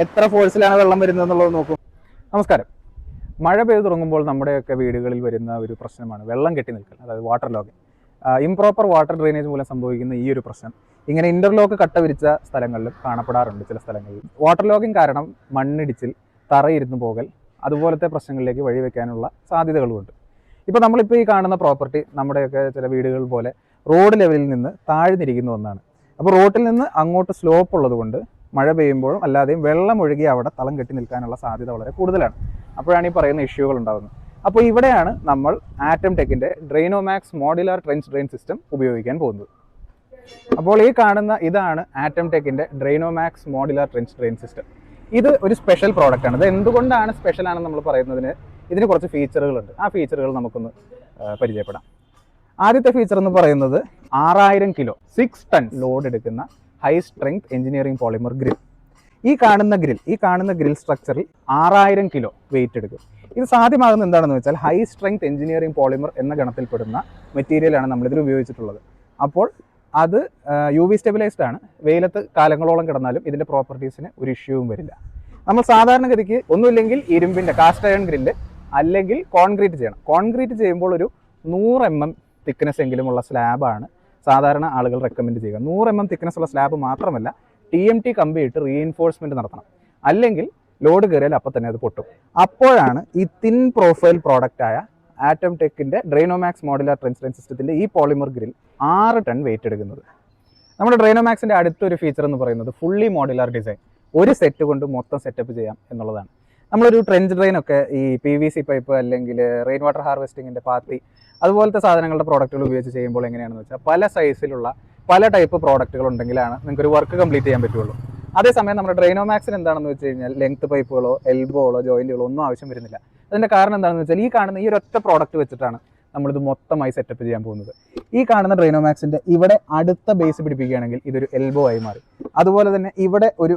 എത്ര ഫോഴ്സിലാണ് വെള്ളം വരുന്നത് എന്നുള്ളത് നോക്കും. നമസ്കാരം. മഴ പെയ്തു തുടങ്ങുമ്പോൾ നമ്മുടെയൊക്കെ വീടുകളിൽ വരുന്ന ഒരു പ്രശ്നമാണ് വെള്ളം കെട്ടി നിൽക്കൽ, അതായത് water logging. Improper water drainage മൂലം സംഭവിക്കുന്ന ഈ ഒരു പ്രശ്നം ഇങ്ങനെ ഇന്റർലോക്ക് കട്ട വിരിച്ച സ്ഥലങ്ങളിലും കാണപ്പെടാറുണ്ട്. ചില സ്ഥലങ്ങളിൽ വാട്ടർ ലോഗിങ് കാരണം മണ്ണിടിച്ചിൽ, തറയിരുന്നു പോകൽ, അതുപോലത്തെ പ്രശ്നങ്ങളിലേക്ക് വഴിവെക്കാനുള്ള സാധ്യതകളുമുണ്ട്. ഇപ്പോൾ നമ്മളിപ്പോൾ ഈ കാണുന്ന പ്രോപ്പർട്ടി നമ്മുടെയൊക്കെ ചില വീടുകൾ പോലെ റോഡ് ലെവലിൽ നിന്ന് താഴ്ന്നിരിക്കുന്ന ഒന്നാണ്. അപ്പോൾ റോഡിൽ നിന്ന് അങ്ങോട്ട് സ്ലോപ്പ് ഉള്ളതുകൊണ്ട് മഴ പെയ്യുമ്പോഴും അല്ലാതെയും വെള്ളം ഒഴുകി അവിടെ തളം കെട്ടി നിൽക്കാനുള്ള സാധ്യത വളരെ കൂടുതലാണ്. അപ്പോഴാണ് ഈ പറയുന്ന ഇഷ്യൂകൾ ഉണ്ടാകുന്നത്. അപ്പോൾ ഇവിടെയാണ് നമ്മൾ ആറ്റം ടെക്കിൻ്റെ Drainomax modular trench drain system ഉപയോഗിക്കാൻ പോകുന്നത്. അപ്പോൾ ഈ കാണുന്ന ഇതാണ് ആറ്റം ടെക്കിൻ്റെ Drainomax modular trench drain system. ഇത് ഒരു സ്പെഷ്യൽ പ്രോഡക്റ്റാണ്. ഇത് എന്തുകൊണ്ടാണ് സ്പെഷ്യൽ ആണെന്ന് നമ്മൾ പറയുന്നതിന് ഇതിന് കുറച്ച് ഫീച്ചറുകളുണ്ട്. ആ ഫീച്ചറുകൾ നമുക്കൊന്ന് പരിചയപ്പെടാം. ആദ്യത്തെ ഫീച്ചർ എന്ന് പറയുന്നത് 6000 കിലോ 6 ടൺ ലോഡ് എടുക്കുന്ന high strength engineering polymer grill. ഈ കാണുന്ന ഗ്രിൽ സ്ട്രക്ചറിൽ 6000 കിലോ വെയിറ്റ് എടുക്കും. ഇത് സാധ്യമാകുന്നത് എന്താണെന്ന് വെച്ചാൽ ഹൈ സ്ട്രെങ്ത് എഞ്ചിനീയറിംഗ് പോളിമർ എന്ന ഗണത്തിൽപ്പെടുന്ന മെറ്റീരിയലാണ് നമ്മളിതിൽ ഉപയോഗിച്ചിട്ടുള്ളത്. അപ്പോൾ അത് UV സ്റ്റെബിലൈസ്ഡ് ആണ്. വെയിലത്ത് കാലങ്ങളോളം കിടന്നാലും ഇതിൻ്റെ പ്രോപ്പർട്ടീസിന് ഒരു ഇഷ്യൂവും വരില്ല. നമ്മൾ സാധാരണഗതിക്ക് ഒന്നുമില്ലെങ്കിൽ ഇരുമ്പിൻ്റെ കാസ്റ്റ് അയൺ ഗ്രില്ല് അല്ലെങ്കിൽ കോൺക്രീറ്റ് ചെയ്യണം. കോൺക്രീറ്റ് ചെയ്യുമ്പോൾ ഒരു 100 mm തിക്നെസ് എങ്കിലുമുള്ള സ്ലാബാണ് സാധാരണ ആളുകൾ റെക്കമെൻഡ് ചെയ്യുക. 100 mm തിക്നെസ് ഉള്ള സ്ലാബ് മാത്രമല്ല, TMT കമ്പിയിട്ട് റീഇൻഫോഴ്സ്മെൻറ്റ് നടത്തണം. അല്ലെങ്കിൽ ലോഡ് കയറിയാൽ അപ്പം തന്നെ അത് പൊട്ടും. അപ്പോഴാണ് ഈ തിൻ പ്രൊഫൈൽ പ്രോഡക്റ്റായ ആറ്റം ടെക്കിൻ്റെ ഡ്രെയിനോമാക്സ് മോഡുലാർ ട്രെഞ്ച് ഡ്രെയിൻ സിസ്റ്റത്തിൻ്റെ ഈ പോളിമർ ഗ്രിൽ 6 ടൺ വെയിറ്റ് എടുക്കുന്നത്. നമ്മുടെ ഡ്രെയിനോമാക്സിൻ്റെ അടുത്തൊരു ഫീച്ചർ എന്ന് പറയുന്നത് ഫുള്ളി മോഡുലാർ ഡിസൈൻ. ഒരു സെറ്റ് കൊണ്ട് മൊത്തം സെറ്റപ്പ് ചെയ്യാം എന്നുള്ളതാണ്. നമ്മളൊരു ട്രെഞ്ച് ഡ്രെയിനൊക്കെ ഈ PVC പൈപ്പ് അല്ലെങ്കിൽ റെയിൻ വാട്ടർ ഹാർവെസ്റ്റിങ്ങിൻ്റെ പാത്തി അതുപോലത്തെ സാധനങ്ങളുടെ പ്രോഡക്റ്റുകൾ ഉപയോഗിച്ച് ചെയ്യുമ്പോൾ എങ്ങനെയാണെന്ന് വെച്ചാൽ പല സൈസിലുള്ള പല ടൈപ്പ് പ്രോഡക്റ്റുകൾ ഉണ്ടെങ്കിലാണ് നിങ്ങൾക്കൊരു വർക്ക് കംപ്ലീറ്റ് ചെയ്യാൻ പറ്റുള്ളൂ. അതേസമയം നമ്മുടെ ഡ്രെയിനോമാക്സിന് എന്താണെന്ന് വെച്ച് കഴിഞ്ഞാൽ ലെങ്ത് പൈപ്പുകളോ എൽബോകളോ ജോയിൻറ്റുകളോ ഒന്നും ആവശ്യം വരുന്നില്ല. അതിൻ്റെ കാരണം എന്താണെന്ന് വെച്ചാൽ ഈ കാണുന്ന ഈ ഒരൊറ്റ പ്രോഡക്റ്റ് വെച്ചിട്ടാണ് നമ്മളിത് മൊത്തമായി സെറ്റപ്പ് ചെയ്യാൻ പോകുന്നത്. ഈ കാണുന്ന ഡ്രെയിനോമാക്സിൻ്റെ ഇവിടെ അടുത്ത ബേസ് പിടിപ്പിക്കുകയാണെങ്കിൽ ഇതൊരു എൽബോ ആയി മാറി. അതുപോലെ തന്നെ ഇവിടെ ഒരു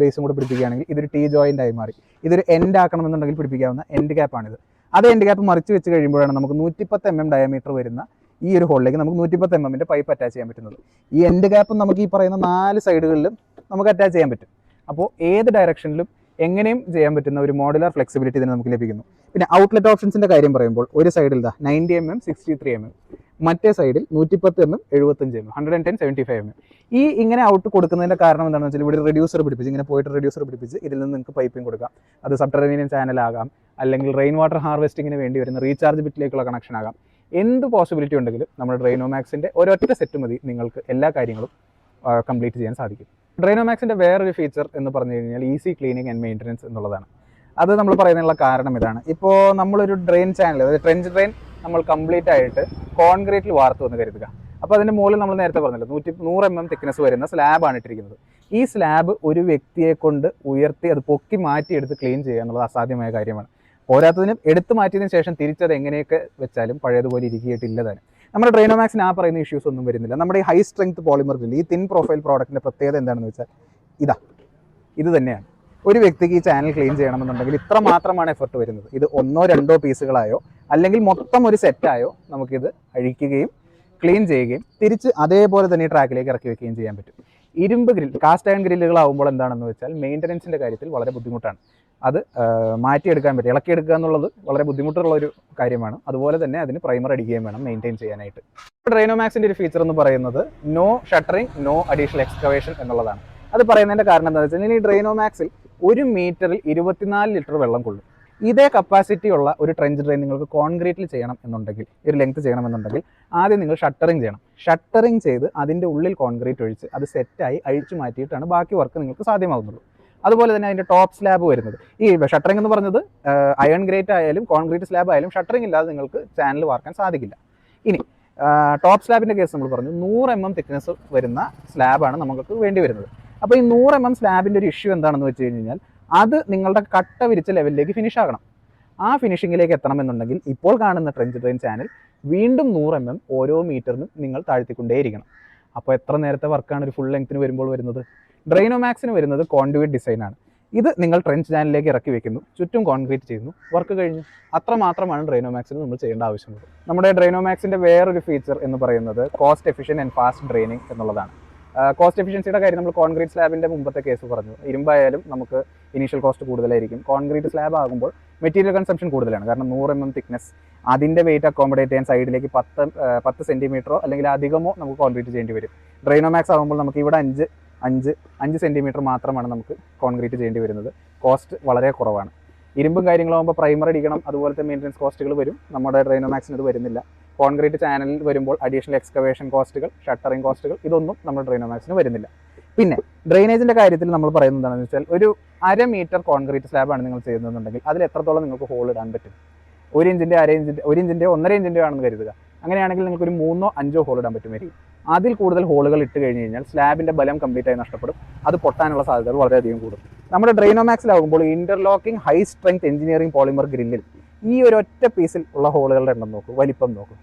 ബേസും കൂടെ പിടിപ്പിക്കുകയാണെങ്കിൽ ഇതൊരു T ജോയിൻ്റ് ആയി മാറി. ഇതൊരു എൻഡ് ആക്കണമെന്നുണ്ടെങ്കിൽ പിടിപ്പിക്കാവുന്ന എൻഡ് ക്യാപ്പാണിത്. അതേ എൻഡ് ക്യാപ്പ് മറിച്ച് വെച്ച് കഴിയുമ്പോഴാണ് നമുക്ക് 110 mm ഡയമീറ്റർ വരുന്ന ഈ ഒരു ഹോളിലേക്ക് നമുക്ക് 110 mm പൈപ്പ് അറ്റാച്ച് ചെയ്യാൻ പറ്റുന്നത്. ഈ എൻഡ് ക്യാപ്പ് നമുക്ക് ഈ പറയുന്ന 4 സൈഡുകളിലും നമുക്ക് അറ്റാച്ച് ചെയ്യാൻ പറ്റും. അപ്പോൾ ഏത് ഡയറക്ഷനിലും എങ്ങനെയും ചെയ്യാൻ പറ്റുന്ന ഒരു മോഡുലാർ ഫ്ലെക്സിബിലിറ്റി ഇതിന് നമുക്ക് ലഭിക്കുന്നു. പിന്നെ ഔട്ട്ലെറ്റ് ഓപ്ഷൻസിൻ്റെ കാര്യം പറയുമ്പോൾ ഒരു സൈഡിൽ 90 mm 63 mm, മറ്റേ സൈഡിൽ 110 mm 75 mm 110 75 mm. ഈ ഇങ്ങനെ ഔട്ട് കൊടുക്കുന്നതിൻ്റെ കാരണം എന്താണെന്ന് വെച്ചാൽ ഇവിടെ റെഡ്യൂസർ പിടിപ്പിച്ച് ഇങ്ങനെ പോയിട്ട് റെഡ്യൂസർ പിടിപ്പിച്ച് ഇതിൽ നിന്ന് നിങ്ങൾക്ക് പൈപ്പിംഗ് കൊടുക്കാം. അത് സബ്റ്ററേനിയൻ ചാനലാകാം, അല്ലെങ്കിൽ റെയിൻ വാട്ടർ ഹാർവെസ്റ്റിങ്ങിന് വേണ്ടി വരുന്ന റീചാർജ് ബിറ്റിലേക്കുള്ള കണക്ഷൻ ആകാം. എന്ത് പോസിബിലിറ്റി ഉണ്ടെങ്കിലും നമ്മുടെ ഡ്രെയിനോമാക്സിൻ്റെ ഒരൊറ്റ സെറ്റ് മതി നിങ്ങൾക്ക് എല്ലാ കാര്യങ്ങളും കംപ്ലീറ്റ് ചെയ്യാൻ സാധിക്കും. ഡ്രെയിനോമാക്സിൻ്റെ വേറൊരു ഫീച്ചർ എന്ന് പറഞ്ഞു കഴിഞ്ഞാൽ ഈസി ക്ലീനിങ് ആൻഡ് മെയിൻ്റനൻസ് എന്നുള്ളതാണ്. അത് നമ്മൾ പറയുന്നതിനുള്ള കാരണം ഇതാണ്. ഇപ്പോൾ നമ്മളൊരു ഡ്രെയിൻ ചാനൽ, അതായത് ട്രെഞ്ച് ഡ്രെയിൻ നമ്മൾ കംപ്ലീറ്റ് ആയിട്ട് കോൺക്രീറ്റിൽ വാർത്തു എന്ന് കരുതുക. അപ്പോൾ അതിൻ്റെ മുകളിൽ നമ്മൾ നേരത്തെ പറഞ്ഞല്ലോ 100 mm തിക്നെസ് വരുന്ന സ്ലാബാണ് ഇട്ടിരിക്കുന്നത്. ഈ സ്ലാബ് ഒരു വ്യക്തിയെ കൊണ്ട് ഉയർത്തി അത് പൊക്കി മാറ്റിയെടുത്ത് ക്ലീൻ ചെയ്യുക എന്നുള്ളത് അസാധ്യമായ കാര്യമാണ്. പോരാത്തതിന് എടുത്തു മാറ്റിയതിന് ശേഷം തിരിച്ചത് എങ്ങനെയൊക്കെ വെച്ചാലും പഴയതുപോലെ ഇരിക്കിയിട്ടില്ല തന്നെ. നമ്മുടെ ഡ്രെയിനോമാക്സിന് ആ പറയുന്ന ഇഷ്യൂസ് ഒന്നും വരുന്നില്ല. നമ്മുടെ ഈ ഹൈ സ്ട്രെങ്ത് പോളിമർ ഗ്രിൽ, ഈ തിൻ പ്രൊഫൈൽ പ്രോഡക്റ്റിൻ്റെ പ്രത്യേകത എന്താണെന്ന് വെച്ചാൽ ഇത് തന്നെയാണ്. ഒരു വ്യക്തിക്ക് ഈ ചാനൽ ക്ലീൻ ചെയ്യണമെന്നുണ്ടെങ്കിൽ ഇത്ര മാത്രമാണ് എഫർട്ട് വരുന്നത്. ഇത് 1-2 പീസുകളായോ അല്ലെങ്കിൽ മൊത്തം ഒരു സെറ്റായോ നമുക്കിത് അഴിക്കുകയും ക്ലീൻ ചെയ്യുകയും തിരിച്ച് അതേപോലെ തന്നെ ഈ ട്രാക്കിലേക്ക് ഇറക്കി വെക്കുകയും ചെയ്യാൻ പറ്റും. ഇരുമ്പ് ഗ്രിൽ, കാസ്റ്റ് അയൺ ഗ്രില്ലുകളാവുമ്പോൾ എന്താണെന്ന് വെച്ചാൽ മെയിൻ്റനൻസിൻ്റെ കാര്യത്തിൽ വളരെ ബുദ്ധിമുട്ടാണ്. അത് മാറ്റിയെടുക്കാൻ പറ്റും, ഇളക്കിയെടുക്കുക എന്നുള്ളത് വളരെ ബുദ്ധിമുട്ടുള്ളൊരു കാര്യമാണ്. അതുപോലെ തന്നെ അതിന് പ്രൈമർ അടിക്കുകയും വേണം മെയിൻറ്റെയിൻ ചെയ്യാനായിട്ട്. ഡ്രെയിനോമാക്സിൻ്റെ ഒരു ഫീച്ചർ എന്ന് പറയുന്നത് no shuttering, no additional excavation എന്നുള്ളതാണ്. അത് പറയുന്നതിൻ്റെ കാരണം എന്താണെന്ന് വെച്ചാൽ ഈ ഡ്രെയിനോമാക്സിൽ 1 മീറ്ററിൽ 24 ലിറ്റർ വെള്ളം കൊള്ളും. ഇതേ കപ്പാസിറ്റി ഉള്ള ഒരു ട്രെഞ്ച് ഡ്രെയിൻ നിങ്ങൾക്ക് കോൺക്രീറ്റിൽ ചെയ്യണം എന്നുണ്ടെങ്കിൽ, ഒരു ലെങ്ത് ചെയ്യണമെന്നുണ്ടെങ്കിൽ ആദ്യം നിങ്ങൾ ഷട്ടറിങ് ചെയ്യണം. ഷട്ടറിങ് ചെയ്ത് അതിൻ്റെ ഉള്ളിൽ കോൺക്രീറ്റ് ഒഴിച്ച് അത് സെറ്റായി അഴിച്ചു മാറ്റിയിട്ടാണ് ബാക്കി വർക്ക് നിങ്ങൾക്ക് സാധ്യമാകുന്നുള്ളൂ. അതുപോലെ തന്നെ അതിൻ്റെ ടോപ്പ് സ്ലാബ് വരുന്നത്, ഈ ഷട്ടറിങ് എന്ന് പറഞ്ഞത് അയൺ ഗ്രേറ്റ് ആയാലും കോൺക്രീറ്റ് സ്ലാബ് ആയാലും ഷട്ടറിങ് ഇല്ലാതെ നിങ്ങൾക്ക് ചാനൽ വാർക്കാൻ സാധിക്കില്ല. ഇനി ടോപ്പ് സ്ലാബിൻ്റെ കേസ് നമ്മൾ പറഞ്ഞു 100 mm തിക്നെസ് വരുന്ന സ്ലാബാണ് നമുക്ക് വേണ്ടി വരുന്നത്. അപ്പോൾ ഈ 100 mm സ്ലാബിൻ്റെ ഒരു ഇഷ്യൂ എന്താണെന്ന് വെച്ച് കഴിഞ്ഞാൽ അത് നിങ്ങളുടെ കട്ട വിരിച്ച ലെവലിലേക്ക് ഫിനിഷ് ആകണം. ആ ഫിനിഷിങ്ങിലേക്ക് എത്തണമെന്നുണ്ടെങ്കിൽ ഇപ്പോൾ കാണുന്ന ട്രെഞ്ച് ഡ്രെയിൻ ചാനൽ വീണ്ടും 100 mm ഓരോ മീറ്ററിനും നിങ്ങൾ താഴ്ത്തിക്കൊണ്ടേയിരിക്കണം. അപ്പോൾ എത്ര നേരത്തെ വർക്കാണ് ഒരു ഫുൾ ലെങ്ത്തിന് വരുമ്പോൾ വരുന്നത്? ഡ്രെയിനോമാക്സിന് വരുന്നത് കോൺഡ്യൂയിറ്റ് ഡിസൈനാണ്. ഇത് നിങ്ങൾ ട്രെഞ്ച് ചാനലിലേക്ക് ഇറക്കി വെക്കുന്നു, ചുറ്റും കോൺക്രീറ്റ് ചെയ്യുന്നു, വർക്ക് കഴിഞ്ഞു. അത്ര മാത്രമാണ് ഡ്രെയിനോമാക്സിന് നമ്മൾ ചെയ്യേണ്ട ആവശ്യമുള്ളത്. നമ്മുടെ ഡ്രെയിനോമാക്സിൻ്റെ വേറൊരു ഫീച്ചർ എന്ന് പറയുന്നത് cost efficient and fast draining എന്നുള്ളതാണ്. കോസ്റ്റ് എഫിഷ്യൻസിയുടെ കാര്യം നമ്മൾ കോൺക്രീറ്റ് സ്ലാബിൻ്റെ മുമ്പത്തെ കേസ് പറഞ്ഞു. ഇരുമ്പായാലും നമുക്ക് ഇനീഷ്യൽ കോസ്റ്റ് കൂടുതലായിരിക്കും. കോൺക്രീറ്റ് സ്ലാബ് ആകുമ്പോൾ മെറ്റീരിയൽ കൺസംഷൻ കൂടുതലാണ്. കാരണം 100 mm തിക്നെസ്, അതിൻ്റെ വെയിറ്റ് അക്കോമഡേറ്റ് ചെയ്യാൻ സൈഡിലേക്ക് 10 സെൻറ്റിമീറ്ററോ അല്ലെങ്കിൽ അധികമോ നമുക്ക് കോൺക്രീറ്റ് ചെയ്യേണ്ടി വരും. ഡ്രൈനോമാക്സ് ആകുമ്പോൾ നമുക്ക് ഇവിടെ 5 സെൻറ്റിമീറ്റർ മാത്രമാണ് നമുക്ക് കോൺക്രീറ്റ് ചെയ്യേണ്ടി വരുന്നത്. കോസ്റ്റ് വളരെ കുറവാണ്. ഇരുമ്പും കാര്യങ്ങളാകുമ്പോൾ പ്രൈമർ അടിക്കണം, അതുപോലത്തെ മെയിൻ്റനൻസ് കോസ്റ്റുകൾ വരും. നമ്മുടെ ഡ്രൈനോമാക്സിന് ഇത് വരുന്നില്ല. കോൺക്രീറ്റ് ചാനലിൽ വരുമ്പോൾ അഡീഷണൽ എക്സ്കവേഷൻ കോസ്റ്റുകൾ, ഷട്ടറിങ് കോസ്റ്റുകൾ, ഇതൊന്നും നമ്മുടെ ഡ്രൈനോമാക്സിന് വരുന്നില്ല. പിന്നെ ഡ്രെയിനേജിൻ്റെ കാര്യത്തിൽ നമ്മൾ പറയുന്നത് എന്താണെന്ന് വെച്ചാൽ, ഒരു 1/2 മീറ്റർ കോൺക്രീറ്റ് സ്ലാബാണ് നിങ്ങൾ ചെയ്യുന്നതെന്നുണ്ടെങ്കിൽ അതിൽ എത്രത്തോളം നിങ്ങൾക്ക് ഹോൾ ഇടാൻ പറ്റും? 1 ഇഞ്ചിൻ്റെ 1 ഇഞ്ചിൻ്റെ 1.5 ഇഞ്ചിൻ്റെ ആണെന്ന് കരുതുക. അങ്ങനെയാണെങ്കിൽ നിങ്ങൾക്ക് ഒരു 3ഓ 5ഓ ഹോൾ ഇടാൻ പറ്റുമായിരിക്കും. അതിൽ കൂടുതൽ ഹോളുകൾ ഇട്ട് കഴിഞ്ഞ് കഴിഞ്ഞാൽ സ്ലാബിൻ്റെ ബലം കംപ്ലീറ്റ് ആയി നഷ്ടപ്പെടും. അത് പൊട്ടാനുള്ള സാധ്യതകൾ വളരെയധികം കൂടും. നമ്മുടെ ഡ്രൈനോമാക്സിലാകുമ്പോൾ interlocking high strength engineering polymer ഗ്രില്ലിൽ ഈ ഒരു ഒറ്റ പീസിൽ ഉള്ള ഹോളുകളുടെ എണ്ണം നോക്കും, വലിപ്പം നോക്കും.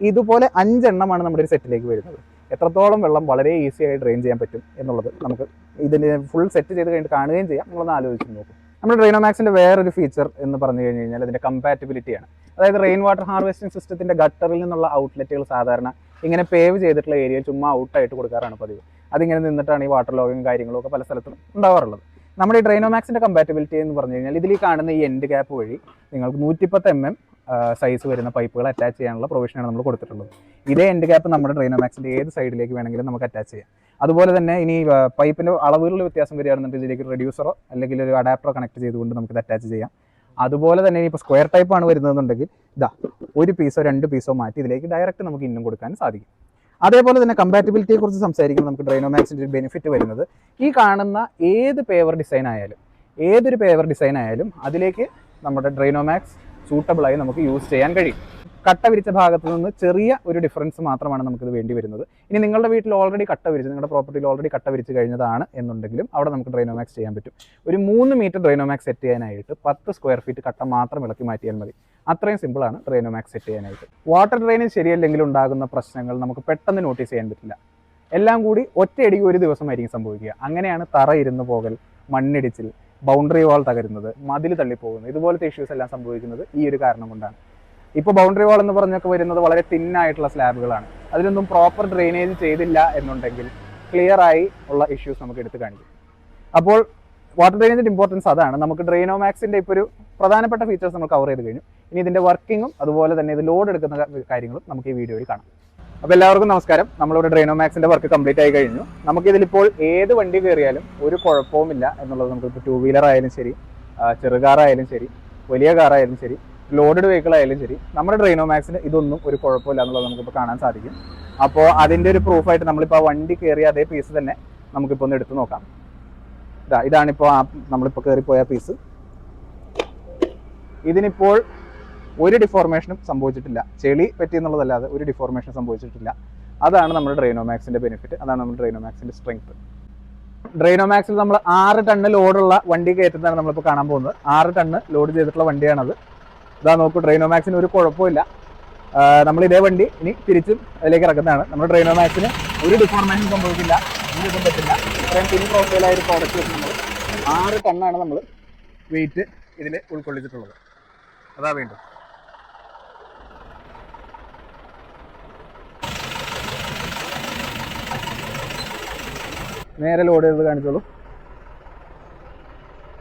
ഇതുപോലെ 5 എണ്ണമാണ് നമ്മുടെ ഒരു സെറ്റിലേക്ക് വരുന്നത്. എത്രത്തോളം വെള്ളം വളരെ ഈസി ആയി ഡ്രെയിൻ ചെയ്യാൻ പറ്റും എന്നുള്ളത് നമുക്ക് ഇതിന് ഫുൾ സെറ്റ് ചെയ്ത് കഴിഞ്ഞിട്ട് കാണുകയും ചെയ്യാം. നിങ്ങളൊന്ന് ആലോചിച്ച് നോക്കും. നമ്മുടെ ഡ്രൈനോമാക്സിൻ്റെ വേറൊരു ഫീച്ചർ എന്ന് പറഞ്ഞു കഴിഞ്ഞ് കഴിഞ്ഞാൽ അതിൻ്റെ കമ്പാറ്റബിലിറ്റിയാണ്. അതായത് റെയിൻ വാട്ടർ ഹാർവെസ്റ്റിംഗ് സിസ്റ്റത്തിൻ്റെ ഗട്ടറിൽ നിന്നുള്ള ഔട്ട്ലെറ്റുകൾ സാധാരണ ഇങ്ങനെ പേവ് ചെയ്തിട്ടുള്ള ഏരിയയിൽ ചുമ്മാ ഔട്ടായിട്ട് കൊടുക്കാറാണ് പതിവ്. അതിങ്ങനെ നിന്നിട്ടാണ് ഈ വാട്ടർ ലോഗിങ് കാര്യങ്ങളും ഒക്കെ പല സ്ഥലത്തും ഉണ്ടാവാറുള്ളത്. നമ്മുടെ ഈ ഡ്രൈനോമാക്സിൻ്റെ കമ്പാറ്റബിലിറ്റി എന്ന് പറഞ്ഞു കഴിഞ്ഞാൽ ഇതിൽ കാണുന്ന ഈ എൻഡ് ക്യാപ്പ് വഴി നിങ്ങൾക്ക് 110 mm സൈസ് വരുന്ന പൈപ്പുകൾ അറ്റാച്ച് ചെയ്യാനുള്ള പ്രൊവിഷനാണ് നമ്മൾ കൊടുത്തിട്ടുള്ളത്. ഇതേ എൻഡ് ക്യാപ്പ് നമ്മുടെ ഡ്രൈനോമാക്സിൻ്റെ ഏത് സൈഡിലേക്ക് വേണമെങ്കിലും നമുക്ക് അറ്റാച്ച് ചെയ്യാം. അതുപോലെ തന്നെ ഇനി പൈപ്പിൻ്റെ അളവുകളിൽ വ്യത്യാസം വരികയാണെന്നുണ്ടെങ്കിൽ ഇതിലേക്ക് റെഡ്യൂസറോ അല്ലെങ്കിൽ ഒരു അഡാപ്റ്ററോ കണക്ട് ചെയ്തുകൊണ്ട് നമുക്കിത് അറ്റാച്ച് ചെയ്യാം. അതുപോലെ തന്നെ ഇപ്പോൾ സ്ക്വയർ ടൈപ്പാണ് വരുന്നതെന്നുണ്ടെങ്കിൽ ഒരു പീസോ 2 പീസോ മാറ്റി ഇതിലേക്ക് ഡയറക്റ്റ് നമുക്ക് ഇന്നും കൊടുക്കാൻ സാധിക്കും. അതേപോലെ തന്നെ കമ്പാറ്റബിലിറ്റിയെ കുറിച്ച് സംസാരിക്കുമ്പോൾ നമുക്ക് ഡ്രൈനോമാക്സിൻ്റെ ഒരു ബെനിഫിറ്റ് വരുന്നത്, ഈ കാണുന്ന ഏതൊരു പേവർ ഡിസൈൻ ആയാലും അതിലേക്ക് നമ്മുടെ ഡ്രൈനോമാക്സ് സൂട്ടബിളായി നമുക്ക് യൂസ് ചെയ്യാൻ കഴിയും. കട്ട വിരിച്ച ഭാഗത്ത് നിന്ന് ചെറിയ ഒരു ഡിഫറൻസ് മാത്രമാണ് നമുക്കിത് വേണ്ടി വരുന്നത്. ഇനി നിങ്ങളുടെ വീട്ടിൽ ഓൾറെഡി കട്ട വിരിച്ച്, നിങ്ങളുടെ പ്രോപ്പർട്ടിയിൽ ഓൾറെഡി കട്ട വിരിച്ച് കഴിഞ്ഞതാണ് എന്നുണ്ടെങ്കിലും അവിടെ നമുക്ക് ഡ്രൈനോമാക്സ് ചെയ്യാൻ പറ്റും. ഒരു 3 മീറ്റർ ഡ്രൈനോമാക്സ് സെറ്റ് ചെയ്യാനായിട്ട് 10 സ്ക്വയർ ഫീറ്റ് കട്ട മാത്രം ഇളക്കി മാറ്റിയാൽ മതി. അത്രയും സിമ്പിളാണ് ഡ്രൈനോമാക്സ് സെറ്റ് ചെയ്യാനായിട്ട്. വാട്ടർ ഡ്രെയിനേജ് ശരിയല്ലെങ്കിൽ ഉണ്ടാകുന്ന പ്രശ്നങ്ങൾ നമുക്ക് പെട്ടെന്ന് നോട്ടീസ് ചെയ്യാൻ പറ്റില്ല. എല്ലാം കൂടി ഒറ്റയടിക്ക് ഒരു ദിവസമായിരിക്കും സംഭവിക്കുക. അങ്ങനെയാണ് തറ ഇരുന്ന് പോകൽ, മണ്ണിടിച്ചിൽ, ബൗണ്ടറി വാൾ തകരുന്നത്, മതിൽ തള്ളിപ്പോകുന്നത്, ഇതുപോലത്തെ ഇഷ്യൂസ് എല്ലാം സംഭവിക്കുന്നത് ഈ ഒരു കാരണം കൊണ്ടാണ്. ഇപ്പോൾ ബൗണ്ടറി വാൾ എന്ന് പറഞ്ഞൊക്കെ വരുന്നത് വളരെ തിന്നായിട്ടുള്ള സ്ലാബുകളാണ്. അതിനൊന്നും പ്രോപ്പർ ഡ്രെയിനേജ് ചെയ്തില്ല എന്നുണ്ടെങ്കിൽ ക്ലിയർ ആയി ഉള്ള ഇഷ്യൂസ് നമുക്ക് എടുത്ത് കാണിക്കും. അപ്പോൾ വാട്ടർ ഡ്രെയിനേജിൻ്റെ ഇമ്പോർട്ടൻസ് അതാണ്. നമുക്ക് ഡ്രൈനോമാക്സിൻ്റെ ഇപ്പോൾ ഒരു പ്രധാനപ്പെട്ട ഫീച്ചേഴ്സ് നമ്മൾ കവർ ചെയ്ത് കഴിഞ്ഞു. ഇനി ഇതിൻ്റെ വർക്കിങ്ങും അതുപോലെ തന്നെ ഇത് ലോഡ് എടുക്കുന്ന കാര്യങ്ങളും നമുക്ക് ഈ വീഡിയോയിൽ കാണാം. അപ്പോൾ എല്ലാവർക്കും നമസ്കാരം. നമ്മളിവിടെ ഡ്രൈനോമാക്സിൻ്റെ വർക്ക് കംപ്ലീറ്റ് ആയി കഴിഞ്ഞു. നമുക്കിതിലിപ്പോൾ ഏത് വണ്ടി കയറിയാലും ഒരു കുഴപ്പവുമില്ല എന്നുള്ളത്. നമുക്കിപ്പോൾ 2 വീലർ ആയാലും ശരി, ചെറുകാറായാലും ശരി, വലിയ കാറായാലും ശരി, ലോഡഡ് വെഹിക്കിൾ ആയാലും ശരി, നമ്മുടെ ഡ്രൈനോമാക്സിന് ഇതൊന്നും ഒരു കുഴപ്പമില്ല എന്നുള്ളത് നമുക്കിപ്പോൾ കാണാൻ സാധിക്കും. അപ്പോൾ അതിൻ്റെ ഒരു പ്രൂഫായിട്ട് നമ്മളിപ്പോൾ ആ വണ്ടി കയറിയ അതേ പീസ് തന്നെ നമുക്കിപ്പോൾ ഒന്ന് എടുത്ത് നോക്കാം. ഇതാണിപ്പോൾ നമ്മളിപ്പോൾ കയറിപ്പോയ പീസ്. ഇതിനിപ്പോൾ ഒരു ഡിഫോർമേഷനും സംഭവിച്ചിട്ടില്ല. ചെളി പറ്റി എന്നുള്ളതല്ലാതെ ഒരു ഡിഫോർമേഷൻ സംഭവിച്ചിട്ടില്ല. അതാണ് നമ്മുടെ ഡ്രൈനോമാക്സിൻ്റെ ബെനിഫിറ്റ്. അതാണ് നമ്മുടെ ഡ്രൈനോമാക്സിൻ്റെ സ്ട്രെങ്ത്. ഡ്രൈനോമാക്സിൽ നമ്മൾ 6 ടണ്ണ് ലോഡുള്ള വണ്ടി കയറ്റുന്നതാണ് നമ്മളിപ്പോൾ കാണാൻ പോകുന്നത്. 6 ടണ്ണ് ലോഡ് ചെയ്തിട്ടുള്ള വണ്ടിയാണത്. ഇതാ നോക്കൂ, ഡ്രൈനോമാക്സിന് ഒരു കുഴപ്പമില്ല. നമ്മൾ ഇതേ വണ്ടി ഇനി തിരിച്ചും അതിലേക്ക് ഇറക്കുന്നതാണ്. നമ്മുടെ ഡ്രൈനോമാക്സിന് ഒരു ഡിഫോർമേഷൻ സംഭവിക്കില്ല, ഒന്നും പറ്റില്ല. ഇത്രയും തിൻ പ്രൊഫൈലായ ഒരു പ്രോഡക്റ്റ് വെച്ച് നമ്മൾ 6 ടണ്ണാണ് നമ്മൾ വെയിറ്റ് ഇതിൽ ഉൾക്കൊള്ളിച്ചിട്ടുള്ളത്. അതാ വേണ്ടത്. നേരെ ലോഡ് ചെയ്ത് കാണിച്ചോളൂ.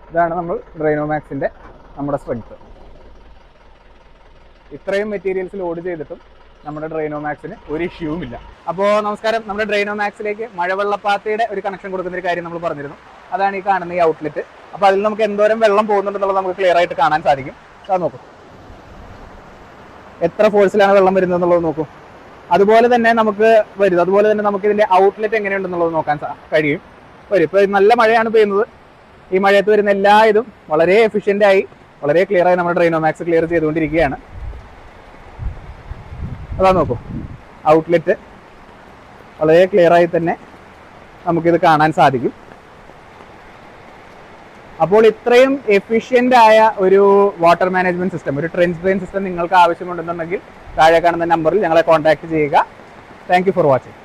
ഇതാണ് നമ്മൾ ഡ്രൈനോമാക്സിൻ്റെ നമ്മുടെ സ്ട്രെങ്ത്. ഇത്രയും മെറ്റീരിയൽസ് ലോഡ് ചെയ്തിട്ടും നമ്മുടെ ഡ്രൈനോമാക്സിന് ഒരു ഇഷ്യൂവും ഇല്ല. അപ്പോൾ നമസ്കാരം. നമ്മുടെ ഡ്രൈനോമാക്സിലേക്ക് മഴവെള്ളപ്പാത്തിയുടെ ഒരു കണക്ഷൻ കൊടുക്കുന്ന ഒരു കാര്യം നമ്മൾ പറഞ്ഞിരുന്നു. അതാണ് ഈ കാണുന്ന ഈ ഔട്ട്ലെറ്റ്. അപ്പോൾ അതിൽ നമുക്ക് എന്തോരം വെള്ളം പോകുന്നുണ്ടെന്നുള്ളത് നമുക്ക് ക്ലിയർ ആയിട്ട് കാണാൻ സാധിക്കും. അത് നോക്കൂ, എത്ര ഫോഴ്സിലാണ് വെള്ളം വരുന്നത് എന്നുള്ളത് നോക്കൂ. അതുപോലെ തന്നെ നമുക്ക് ഇതിൻ്റെ ഔട്ട്ലെറ്റ് എങ്ങനെയുണ്ടെന്നുള്ളത് നോക്കാൻ കഴിയും. ഇപ്പോൾ നല്ല മഴയാണ് പെയ്യുന്നത്. ഈ മഴയത്ത് വരുന്ന എല്ലാ ഇതും വളരെ എഫിഷ്യൻ്റായി, വളരെ ക്ലിയറായി നമ്മുടെ ഡ്രൈനോമാക്സ് ക്ലിയർ ചെയ്തുകൊണ്ടിരിക്കുകയാണ്. അതാ നോക്കൂ, ഔട്ട്ലെറ്റ് വളരെ ക്ലിയറായി തന്നെ നമുക്കിത് കാണാൻ സാധിക്കും. അപ്പോൾ ഇത്രയും എഫിഷ്യൻ്റ് ആയ ഒരു വാട്ടർ മാനേജ്മെന്റ് സിസ്റ്റം, ഒരു ട്രെഞ്ച് ഡ്രെയിൻ സിസ്റ്റം നിങ്ങൾക്ക് ആവശ്യമുണ്ടെന്നുണ്ടെങ്കിൽ താഴെ കാണുന്ന നമ്പറിൽ ഞങ്ങളെ കോൺടാക്ട് ചെയ്യുക. Thank you for watching.